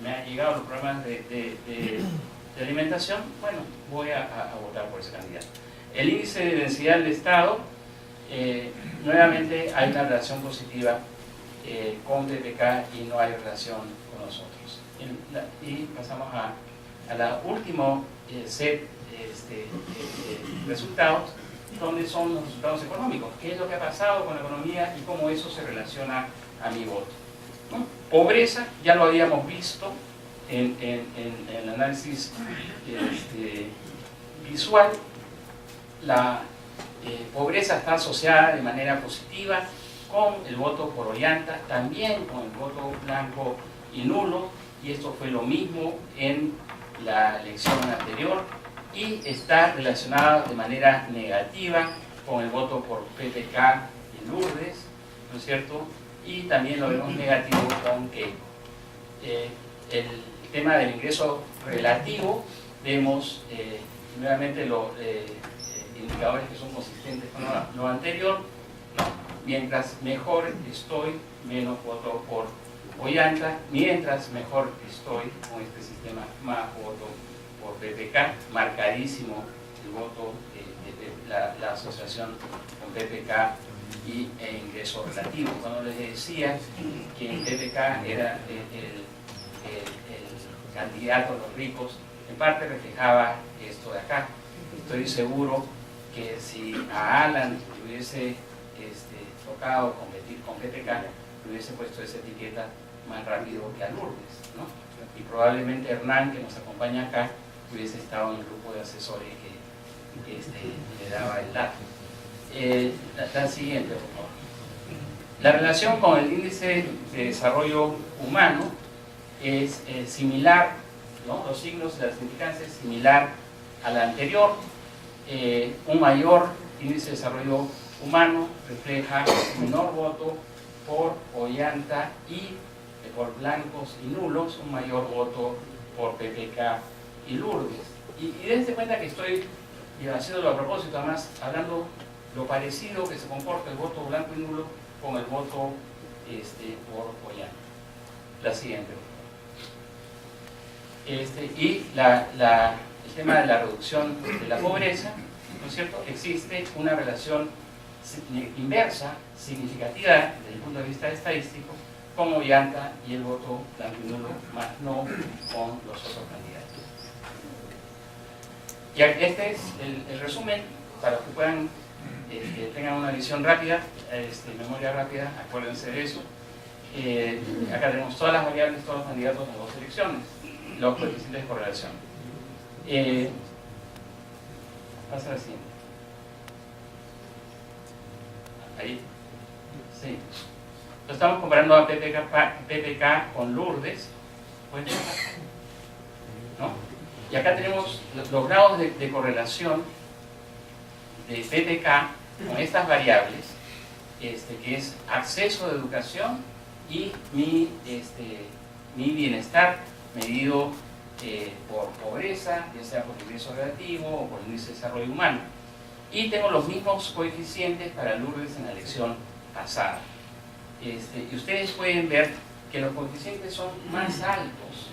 me han llegado los programas de alimentación, bueno, voy a votar por ese candidato. El índice de densidad del Estado, nuevamente hay una relación positiva con PPK y no hay relación con nosotros. Y pasamos a la última set de resultados, donde son los resultados económicos, qué es lo que ha pasado con la economía y cómo eso se relaciona a mi voto, ¿no? Pobreza, ya lo habíamos visto en el análisis visual. La pobreza está asociada de manera positiva con el voto por Ollanta, también con el voto blanco y nulo, y esto fue lo mismo en la elección anterior, y está relacionada de manera negativa con el voto por PPK y Lourdes, ¿no es cierto? Y también lo vemos negativo con Keiko. El tema del ingreso relativo, vemos nuevamente los indicadores que son consistentes con lo anterior, ¿no? Mientras mejor estoy, menos voto por Ollanta, mientras mejor estoy con este sistema, más voto por PPK, marcadísimo el voto la asociación con PPK e ingreso relativo. Cuando les decía que en PPK era el candidato de los ricos, en parte reflejaba esto de acá. Estoy seguro que si a Alan le hubiese tocado competir con PPK, le hubiese puesto esa etiqueta más rápido que a Lourdes, ¿no? Y probablemente Hernán, que nos acompaña acá, hubiese estado en el grupo de asesores que le daba el dato. La siguiente, por favor. La relación con el índice de desarrollo humano es similar, ¿no? Los signos de la significancia es similar a la anterior. Un mayor índice de desarrollo humano refleja un menor voto por Ollanta y por blancos y nulos, un mayor voto por PPK y Lourdes. Y dense cuenta que estoy y haciéndolo a propósito, además, hablando lo parecido que se comporta el voto blanco y nulo con el voto por Ollanta. La siguiente. Y el tema de la reducción de la pobreza, ¿no es cierto? Existe una relación inversa, significativa desde el punto de vista estadístico, con Ollanta y el voto blanco y nulo, más no con los otros candidatos. Y este es el resumen, para que puedan, tengan una visión rápida, memoria rápida, acuérdense de eso. Acá tenemos todas las variables, todos los candidatos a 2 elecciones, los coeficientes de correlación. Pasa a la siguiente. Ahí. Sí. Lo estamos comparando a PPK con Lourdes. ¿No? Y acá tenemos los grados de correlación de PPK con estas variables, que es acceso a educación y mi bienestar medido por pobreza, ya sea por ingreso relativo o por índice de desarrollo humano. Y tengo los mismos coeficientes para Lourdes en la elección pasada. Y ustedes pueden ver que los coeficientes son más altos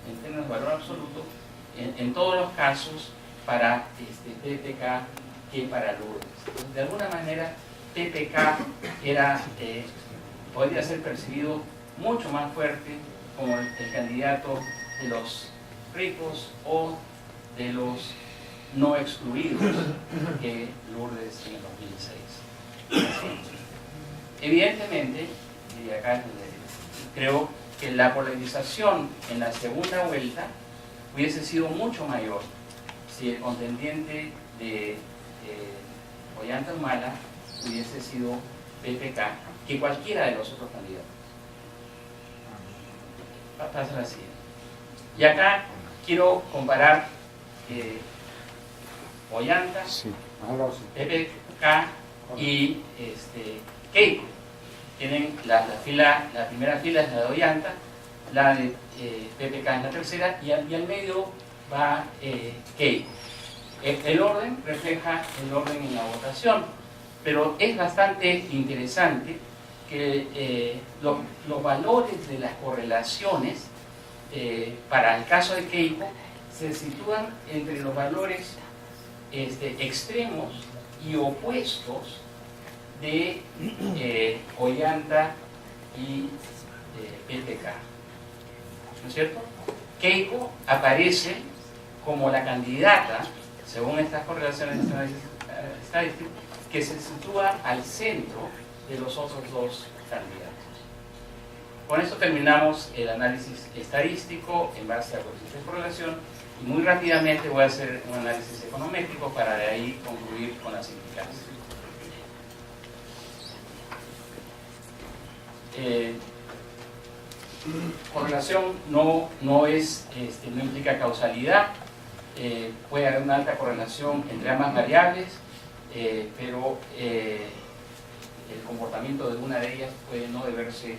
en términos de valor absoluto en todos los casos para PPK que para Lourdes. Entonces, de alguna manera, PPK podría ser percibido mucho más fuerte como el candidato de los ricos o de los no excluidos que Lourdes en el 2006. Evidentemente, y acá creo que la polarización en la segunda vuelta hubiese sido mucho mayor si el contendiente de Ollanta Humala hubiese sido PPK que cualquiera de los otros candidatos. Pasa la siguiente. Y acá quiero comparar Ollanta, PPK y Keiko. Tienen la primera fila es la de Ollanta, la de PPK es la tercera y al medio va Keiko. El orden refleja el orden en la votación, pero es bastante interesante que los valores de las correlaciones para el caso de Keiko se sitúan entre los valores extremos y opuestos de Ollanta y PPK, ¿no es cierto? Keiko aparece como la candidata, según estas correlaciones estadísticas, que se sitúa al centro de los otros 2 candidatos. Con esto terminamos el análisis estadístico en base a coeficientes de correlación y muy rápidamente voy a hacer un análisis econométrico para de ahí concluir con las implicancias. Correlación no implica causalidad, puede haber una alta correlación entre ambas variables, pero el comportamiento de una de ellas puede no deberse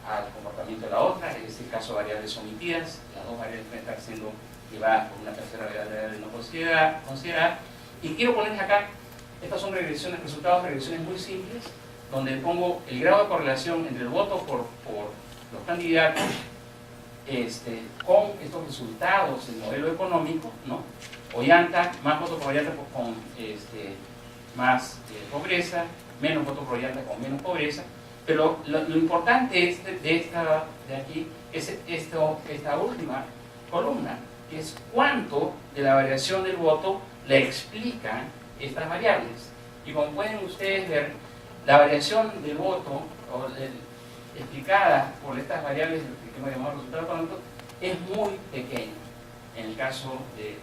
al comportamiento de la otra, en este caso variables omitidas, las 2 variables pueden estar siendo llevadas por una tercera variable no considerada. Y quiero ponerles acá, estas son resultados de regresiones muy simples, donde pongo el grado de correlación entre el voto por los candidatos con estos resultados del modelo económico, ¿no? Ollanta, más voto por Ollanta con más pobreza, menos voto por Ollanta con menos pobreza, pero lo importante de aquí es esta última columna, que es cuánto de la variación del voto le explican estas variables. Y como pueden ustedes ver, la variación del voto explicada por estas variables que hemos llamado resultado económico es muy pequeña en el caso de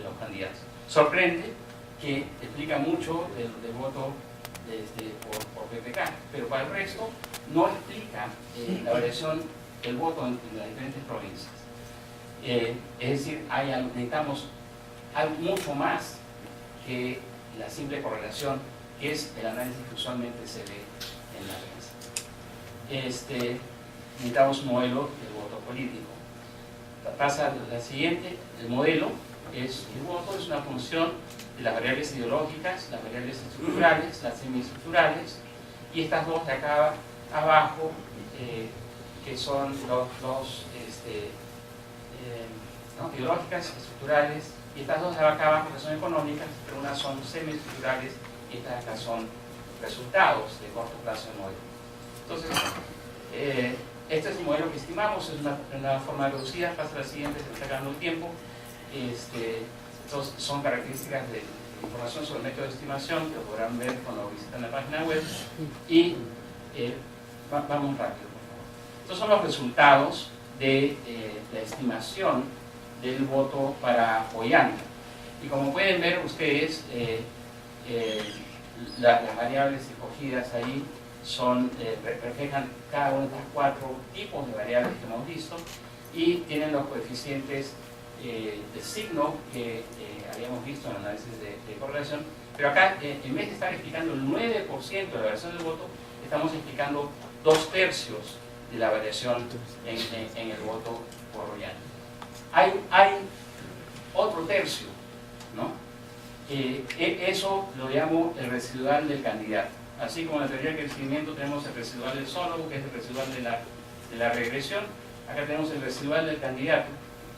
los candidatos. Sorprende que explica mucho del voto por PPK, pero para el resto no explica la variación del voto en las diferentes provincias. Es decir, necesitamos algo mucho más que la simple correlación, que es el análisis que usualmente se ve en la prensa. Necesitamos un modelo del voto político. Pasa la siguiente, el modelo El voto es una función de las variables ideológicas, las variables estructurales, las semiestructurales, y estas dos de acá abajo, que son ¿no? ideológicas, estructurales, y estas dos de acá abajo que son económicas, pero unas son semiestructurales y estas acá son resultados de corto plazo de modelo. Entonces, este es el modelo que estimamos, es una forma reducida, pasa a la siguiente, se me está acabando el tiempo. Estos son características de información sobre el método de estimación, que lo podrán ver cuando visitan la página web. Y vamos rápido, por favor. Estos son los resultados de la estimación del voto para Ollanta. Y como pueden ver ustedes, las variables escogidas ahí reflejan cada uno de estos 4 tipos de variables que hemos visto y tienen los coeficientes de signo que habíamos visto en el análisis de correlación, pero acá en vez de estar explicando el 9% de la variación del voto, estamos explicando 2/3 de la variación en el voto por Ollanta. Hay otro tercio, ¿no? Eso lo llamo el residual del candidato. Así como en la teoría del crecimiento tenemos el residual del sólogo, que es el residual de la regresión, acá tenemos el residual del candidato,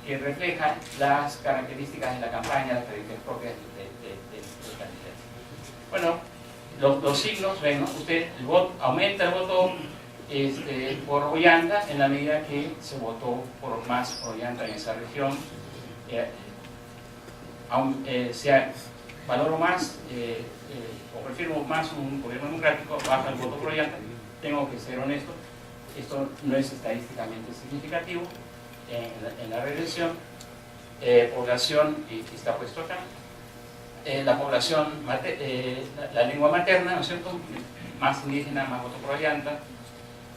que refleja las características de la campaña, las características propias del candidato. Bueno, los signos, ven, ¿no? Usted aumenta el voto por Ollanta en la medida que se votó más por Ollanta en esa región. Valoro más o prefiero más un gobierno democrático, baja el voto por Ollanta. Tengo que ser honesto, esto no es estadísticamente significativo en la regresión. Población, está puesto acá, la población, la lengua materna, ¿no es cierto? Más indígena, más voto por Ollanta,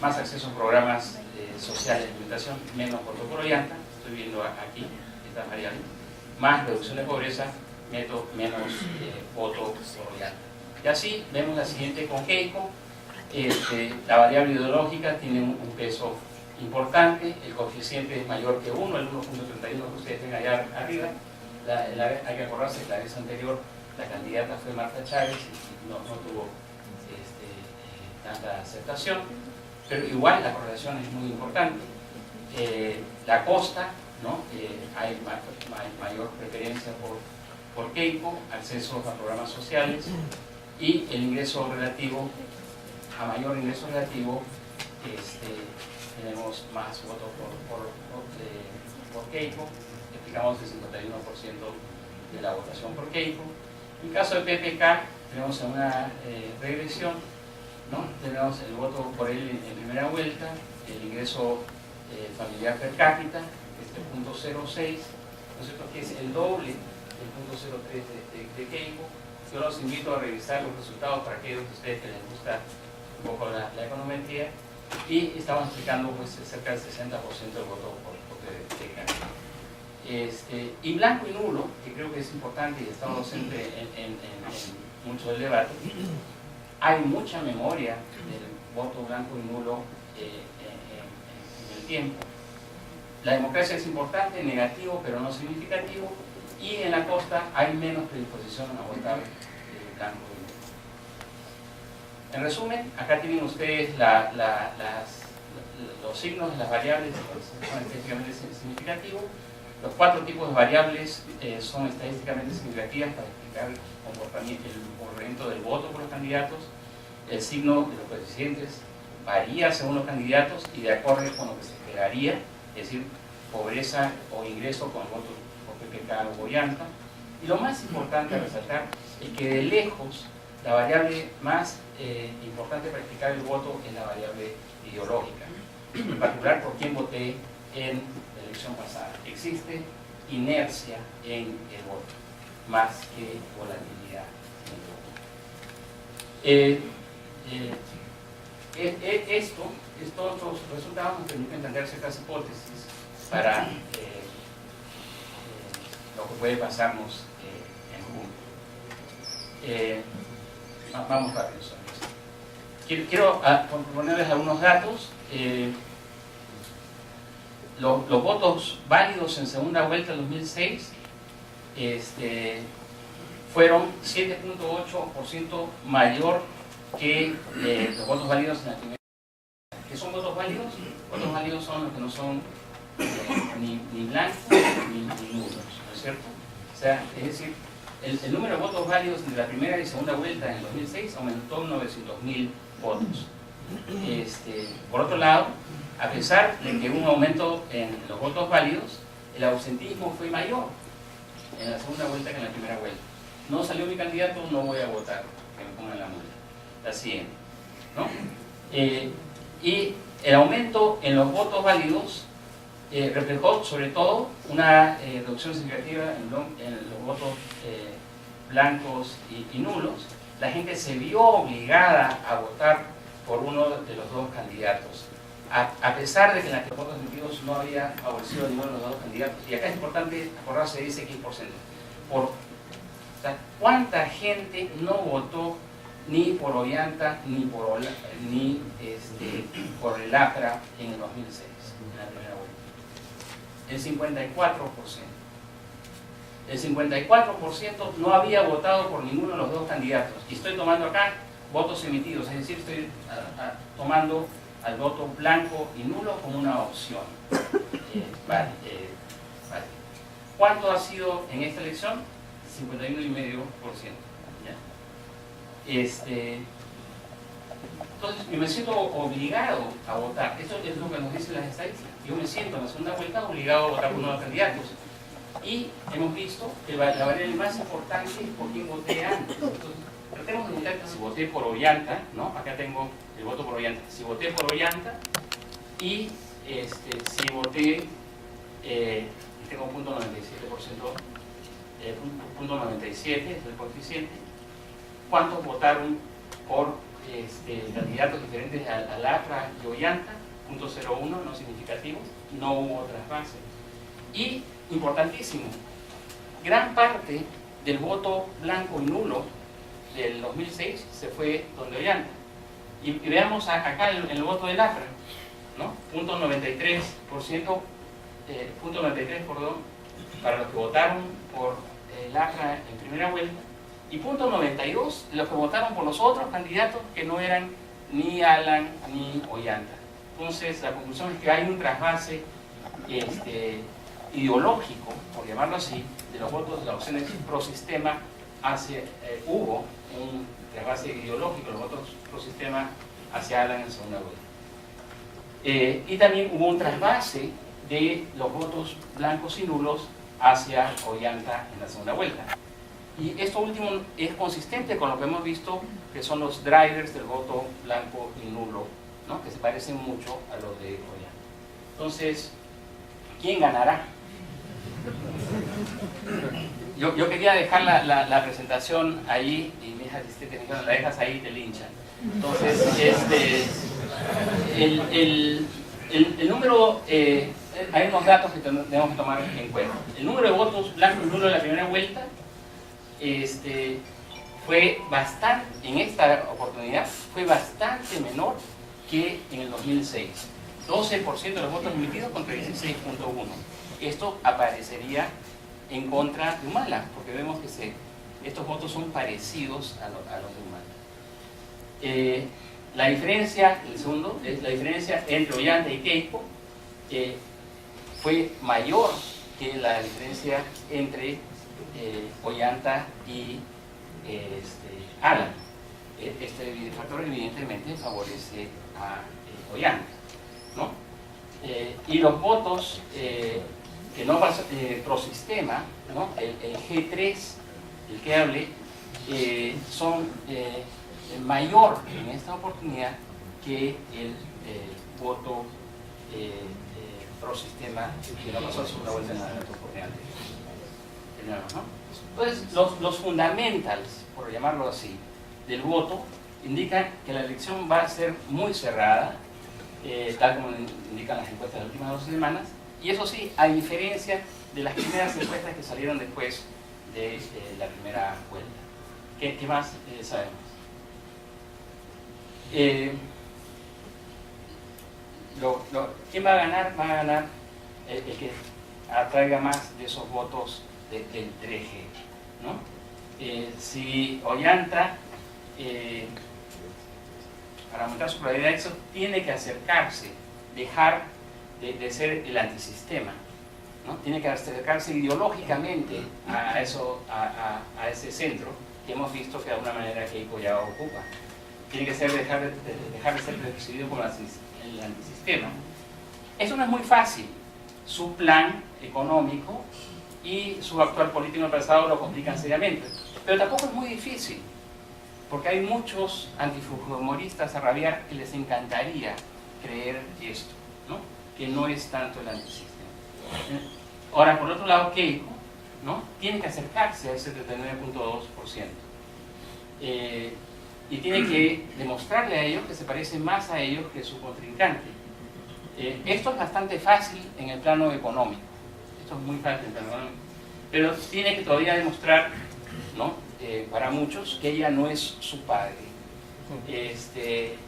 más acceso a programas sociales de alimentación, menos voto por Ollanta, estoy viendo aquí esta variable, más reducción de pobreza, menos voto por Ollanta. Y así vemos la siguiente con Keiko. La variable ideológica tiene un peso importante, el coeficiente es mayor que 1, el 1.31 que ustedes ven allá arriba. Hay que acordarse que la vez anterior la candidata fue Marta Chávez y no tuvo tanta aceptación, pero igual la correlación es muy importante. La costa, ¿no? Hay mayor preferencia por Keiko, acceso a programas sociales, y el ingreso relativo, a mayor ingreso relativo, tenemos más votos por Keiko, explicamos el 51% de la votación por Keiko. En el caso de PPK, tenemos una regresión, ¿no? Tenemos el voto por él en primera vuelta, el ingreso familiar per cápita, ¿no es cierto?, que es el doble del 0.03 de Keiko. Yo los invito a revisar los resultados para aquellos de ustedes que les gusta un poco la econometría, y estamos explicando pues cerca del 60% del voto por PPK. Y blanco y nulo, que creo que es importante y he estado ausente en mucho del debate, hay mucha memoria del voto blanco y nulo en el tiempo. La democracia es importante, negativo pero no significativo, y en la costa hay menos predisposición a votar blanco y nulo. En resumen, acá tienen ustedes los signos de las variables que son estadísticamente significativos. Los 4 tipos de variables son estadísticamente significativas para explicar el comportamiento del voto por los candidatos. El signo de los coeficientes varía según los candidatos y de acuerdo con lo que se esperaría, es decir, pobreza o ingreso con el voto por PPK o Ollanta. Y lo más importante a resaltar es que de lejos la variable más importante para explicar el voto es la variable ideológica, en particular por quién voté en la elección pasada. Existe inercia en el voto, más que volatilidad en el voto. Estos resultados nos permiten entender ciertas hipótesis para lo que puede pasarnos en junio. Vamos rápido. Quiero ponerles algunos datos. Los votos válidos en segunda vuelta del 2006 fueron 7.8% mayor que los votos válidos en la primera. ¿Qué son votos válidos? Votos válidos son los que no son ni blancos ni nulos, ¿no es cierto? O sea, es decir, el número de votos válidos entre la primera y segunda vuelta en el 2006 aumentó 900.000 votos. Por otro lado, a pesar de que hubo un aumento en los votos válidos, el ausentismo fue mayor en la segunda vuelta que en la primera vuelta. No salió mi candidato, no voy a votar, que me pongan la multa. La siguiente, ¿no? Y el aumento en los votos válidos reflejó sobre todo una reducción significativa en los votos blancos y nulos. La gente se vio obligada a votar por uno de los dos candidatos, a pesar de que en los votos emitidos no había favorecido a ninguno de los dos candidatos. Y acá es importante acordarse de ese 15%. O sea, ¿cuánta gente no votó ni por Ollanta ni por el APRA en el 2006, en la primera vuelta? El 54%. El 54% no había votado por ninguno de los dos candidatos. Y estoy tomando acá votos emitidos, es decir, estoy tomando al voto blanco y nulo como una opción. Vale. ¿Cuánto ha sido en esta elección? 51,5%. Entonces, yo me siento obligado a votar. Esto es lo que nos dicen las estadísticas. Yo me siento en la segunda vuelta obligado a votar por uno de los candidatos. Y hemos visto que la variable más importante es por quién voté antes. Entonces, tratemos de indicar que si voté por Ollanta, ¿no? Acá tengo el voto por Ollanta. Si voté por Ollanta y si voté, tengo .97%, .97 es el coeficiente. ¿Cuántos votaron por candidatos diferentes al APRA y Ollanta? .01, no significativo, no hubo trasvase. Y, importantísimo, gran parte del voto blanco y nulo del 2006 se fue donde Ollanta. Y veamos acá el voto del APRA, ¿no? .93%, para los que votaron por el APRA en primera vuelta, y .92 los que votaron por los otros candidatos que no eran ni Alan ni Ollanta. Entonces, la conclusión es que hay un trasvase ideológico, por llamarlo así, de los votos de las opciones pro sistema hacia, hubo un trasvase ideológico de los votos pro sistema hacia Alan en segunda vuelta. Y también hubo un trasvase de los votos blancos y nulos hacia Ollanta en la segunda vuelta. Y esto último es consistente con lo que hemos visto, que son los drivers del voto blanco y nulo, ¿no? Que se parecen mucho a los de Ollanta. Entonces, ¿quién ganará? Yo quería dejar la presentación ahí, y mis asistentes me dijeron, la dejas ahí y te linchan. Entonces, el número, hay unos datos que tenemos que tomar en cuenta. El número de votos blanco y nulo en la primera vuelta fue bastante, en esta oportunidad, fue bastante menor que en el 2006. 12% de los votos emitidos contra 16.1%. Esto aparecería en contra de Humala, porque vemos que estos votos son parecidos a los de Humala. La diferencia, el segundo, es la diferencia entre Ollanta y Keiko, fue mayor que la diferencia entre Ollanta y Alan. Este factor evidentemente favorece a Ollanta, ¿no? Y los votos que no pro sistema, ¿no? El G3, el que hable, son mayor en esta oportunidad que el voto pro sistema que no pasó a segunda vuelta en la oportunidad anterior, ¿no? Entonces, los fundamentals, por llamarlo así, del voto indican que la elección va a ser muy cerrada, tal como indican las encuestas de las últimas 2 semanas, y eso sí, a diferencia de las primeras encuestas que salieron después de la primera vuelta. ¿Qué más sabemos? ¿Quién va a ganar? Va a ganar el que atraiga más de esos votos del eje, ¿no? Si Ollanta, para aumentar su probabilidad de éxito, tiene que acercarse, dejar de ser el antisistema, ¿no? Tiene que acercarse ideológicamente a ese centro que hemos visto que de alguna manera Keiko ya ocupa. Tiene que dejar de ser percibido como el antisistema. Eso no es muy fácil. Su plan económico y su actual política en el pasado lo complican seriamente. Pero tampoco es muy difícil, porque hay muchos antifujimoristas a rabiar que les encantaría creer esto, ¿no? Que no es tanto el antisistema. Ahora, por otro lado, Keiko, ¿no? Tiene que acercarse a ese 39.2%. Y tiene que demostrarle a ellos que se parece más a ellos que su contrincante. Esto es bastante fácil en el plano económico. Esto es muy fácil en el plano económico. Pero tiene que todavía demostrar, ¿no? Para muchos, que ella no es su padre.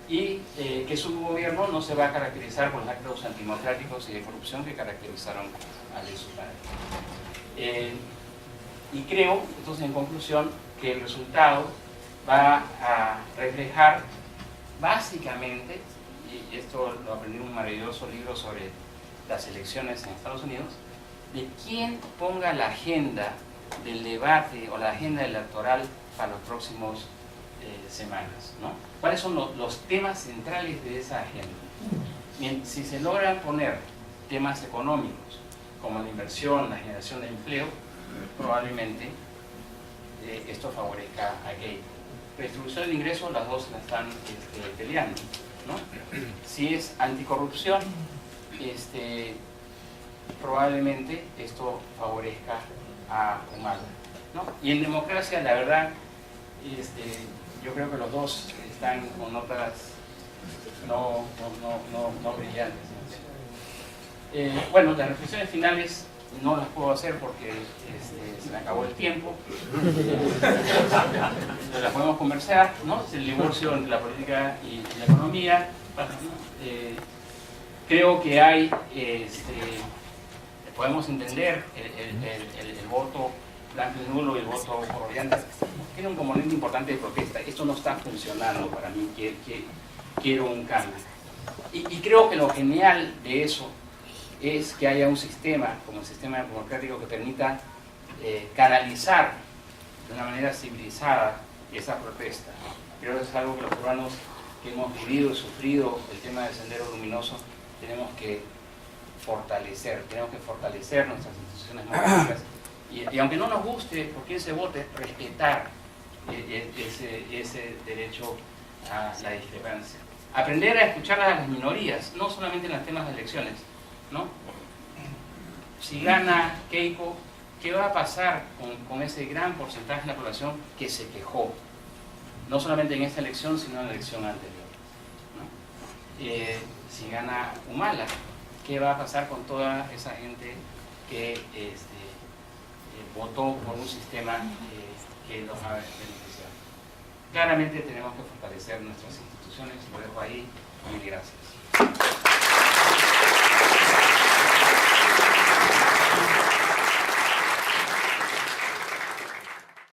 Y que su gobierno no se va a caracterizar por los actos antidemocráticos y de corrupción que caracterizaron al de su padre. Y creo, entonces, en conclusión, que el resultado va a reflejar básicamente, y esto lo aprendí en un maravilloso libro sobre las elecciones en Estados Unidos, de quién ponga la agenda del debate o la agenda electoral para los próximos semanas, ¿no? ¿Cuáles son los temas centrales de esa agenda? Si se logran poner temas económicos como la inversión, la generación de empleo, probablemente esto favorezca a Keiko. Redistribución de ingresos, las dos la están peleando, ¿no? Si es anticorrupción, probablemente esto favorezca a Humala, ¿no? Y en democracia, la verdad, yo creo que los dos están con notas no brillantes. Bueno, las reflexiones finales no las puedo hacer porque se me acabó el tiempo. Las podemos conversar, ¿no? Es el divorcio entre la política y la economía. Creo que hay, podemos entender el voto blanco y nulo y el voto por Ollanta. Tiene un componente importante de protesta. Esto no está funcionando para mí, quiero un cambio. Y creo que lo genial de eso es que haya un sistema, como el sistema democrático, que permita canalizar de una manera civilizada esa protesta. Creo que es algo que los peruanos que hemos vivido y sufrido el tema del Sendero Luminoso tenemos que fortalecer nuestras instituciones democráticas y aunque no nos guste por quién se vote, respetar ese derecho a la discrepancia. Aprender a escuchar a las minorías, no solamente en los temas de elecciones, ¿no? Si gana Keiko, ¿qué va a pasar con ese gran porcentaje de la población que se quejó? No solamente en esta elección, sino en la elección anterior, ¿no? Si gana Humala, ¿qué va a pasar con toda esa gente que votó por un sistema que los va a beneficiar? Claramente tenemos que fortalecer nuestras instituciones, lo dejo ahí, y gracias.